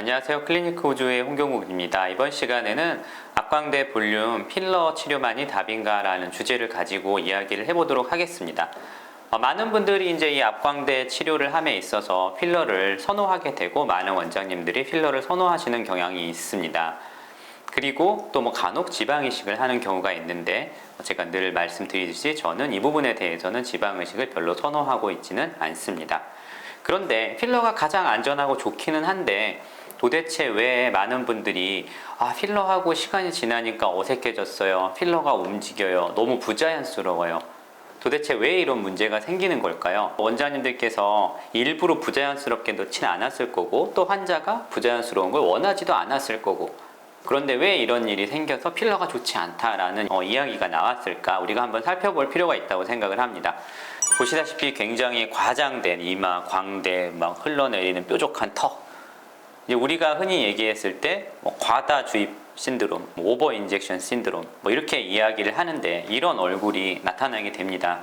안녕하세요. 클리니크 우주의 홍경욱입니다. 이번 시간에는 앞광대 볼륨 필러 치료만이 답인가 라는 주제를 가지고 이야기를 해보도록 하겠습니다. 많은 분들이 이제 이 앞광대 치료를 함에 있어서 필러를 선호하게 되고 많은 원장님들이 필러를 선호하시는 경향이 있습니다. 그리고 또 간혹 지방이식을 하는 경우가 있는데 제가 늘 말씀드리듯이 저는 이 부분에 대해서는 지방이식을 별로 선호하고 있지는 않습니다. 그런데 필러가 가장 안전하고 좋기는 한데 도대체 왜 많은 분들이 필러하고 시간이 지나니까 어색해졌어요. 필러가 움직여요. 너무 부자연스러워요. 도대체 왜 이런 문제가 생기는 걸까요? 원장님들께서 일부러 부자연스럽게 넣지는 않았을 거고 또 환자가 부자연스러운 걸 원하지도 않았을 거고 그런데 왜 이런 일이 생겨서 필러가 좋지 않다라는 이야기가 나왔을까? 우리가 한번 살펴볼 필요가 있다고 생각을 합니다. 보시다시피 굉장히 과장된 이마, 광대, 막 흘러내리는 뾰족한 턱. 이제 우리가 흔히 얘기했을 때 과다 주입 신드롬, 오버 인젝션 신드롬 이렇게 이야기를 하는데 이런 얼굴이 나타나게 됩니다.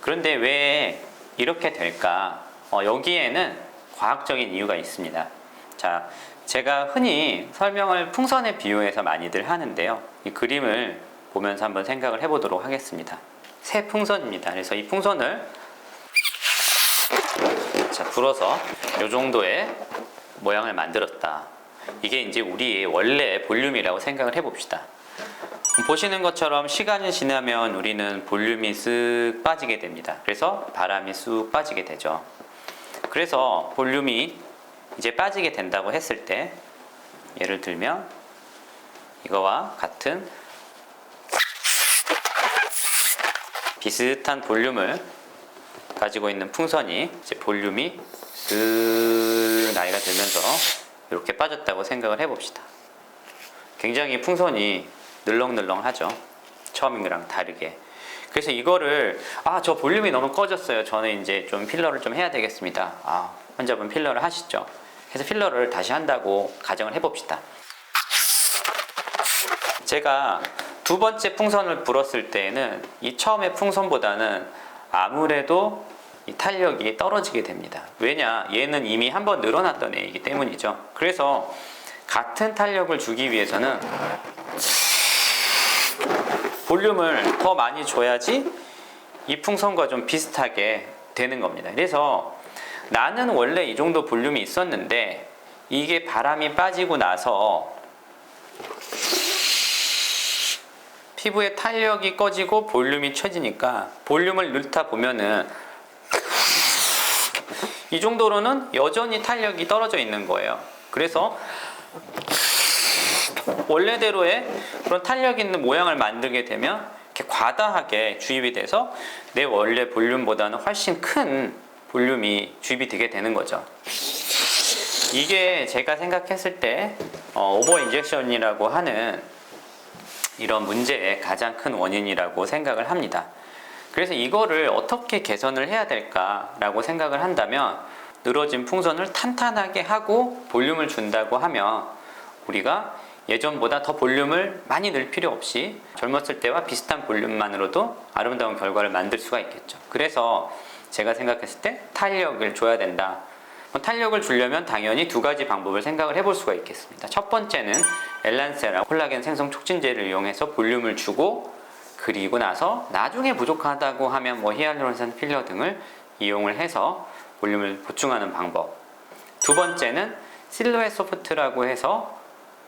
그런데 왜 이렇게 될까? 여기에는 과학적인 이유가 있습니다. 자, 제가 흔히 설명을 풍선에 비유해서 많이들 하는데요. 이 그림을 보면서 한번 생각을 해보도록 하겠습니다. 새 풍선입니다. 그래서 이 풍선을 불어서 이 정도의 모양을 만들었다. 이게 이제 우리의 원래 볼륨이라고 생각을 해봅시다. 보시는 것처럼 시간이 지나면 우리는 볼륨이 쓱 빠지게 됩니다. 그래서 바람이 쑥 빠지게 되죠. 그래서 볼륨이 이제 빠지게 된다고 했을 때 예를 들면 이거와 같은 비슷한 볼륨을 가지고 있는 풍선이 이제 볼륨이 쓱 나이가 들면서 이렇게 빠졌다고 생각을 해봅시다. 굉장히 풍선이 늘렁늘렁하죠. 처음이랑 다르게. 그래서 이거를 저 볼륨이 너무 꺼졌어요. 저는 이제 좀 필러를 좀 해야 되겠습니다. 환자분 필러를 하시죠. 그래서 필러를 다시 한다고 가정을 해봅시다. 제가 두 번째 풍선을 불었을 때에는 이 처음의 풍선보다는 아무래도 이 탄력이 떨어지게 됩니다. 왜냐? 얘는 이미 한번 늘어났던 애이기 때문이죠. 그래서 같은 탄력을 주기 위해서는 볼륨을 더 많이 줘야지 이 풍선과 좀 비슷하게 되는 겁니다. 그래서 나는 원래 이 정도 볼륨이 있었는데 이게 바람이 빠지고 나서 피부의 탄력이 꺼지고 볼륨이 쳐지니까 볼륨을 넣다 보면은 이 정도로는 여전히 탄력이 떨어져 있는 거예요. 그래서 원래대로의 그런 탄력 있는 모양을 만들게 되면 이렇게 과다하게 주입이 돼서 내 원래 볼륨보다는 훨씬 큰 볼륨이 주입이 되게 되는 거죠. 이게 제가 생각했을 때 오버 인젝션이라고 하는 이런 문제의 가장 큰 원인이라고 생각을 합니다. 그래서 이거를 어떻게 개선을 해야 될까라고 생각을 한다면 늘어진 풍선을 탄탄하게 하고 볼륨을 준다고 하면 우리가 예전보다 더 볼륨을 많이 넣을 필요 없이 젊었을 때와 비슷한 볼륨만으로도 아름다운 결과를 만들 수가 있겠죠. 그래서 제가 생각했을 때 탄력을 줘야 된다. 탄력을 주려면 당연히 두 가지 방법을 생각을 해볼 수가 있겠습니다. 첫 번째는 엘란세라 콜라겐 생성 촉진제를 이용해서 볼륨을 주고 그리고 나서 나중에 부족하다고 하면 히알루론산 필러 등을 이용을 해서 볼륨을 보충하는 방법. 두 번째는 실루엣 소프트라고 해서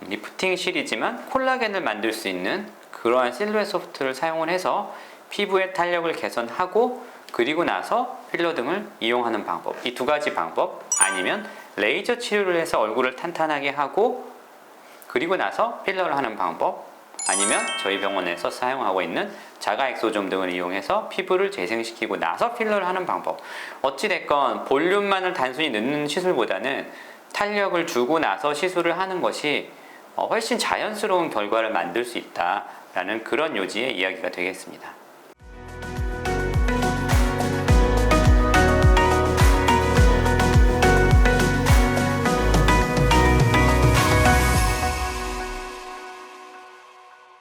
리프팅 실이지만 콜라겐을 만들 수 있는 그러한 실루엣 소프트를 사용을 해서 피부의 탄력을 개선하고 그리고 나서 필러 등을 이용하는 방법. 이 두 가지 방법 아니면 레이저 치료를 해서 얼굴을 탄탄하게 하고 그리고 나서 필러를 하는 방법 아니면 저희 병원에서 사용하고 있는 자가엑소좀 등을 이용해서 피부를 재생시키고 나서 필러를 하는 방법. 어찌됐건 볼륨만을 단순히 넣는 시술보다는 탄력을 주고 나서 시술을 하는 것이 훨씬 자연스러운 결과를 만들 수 있다라는 그런 요지의 이야기가 되겠습니다.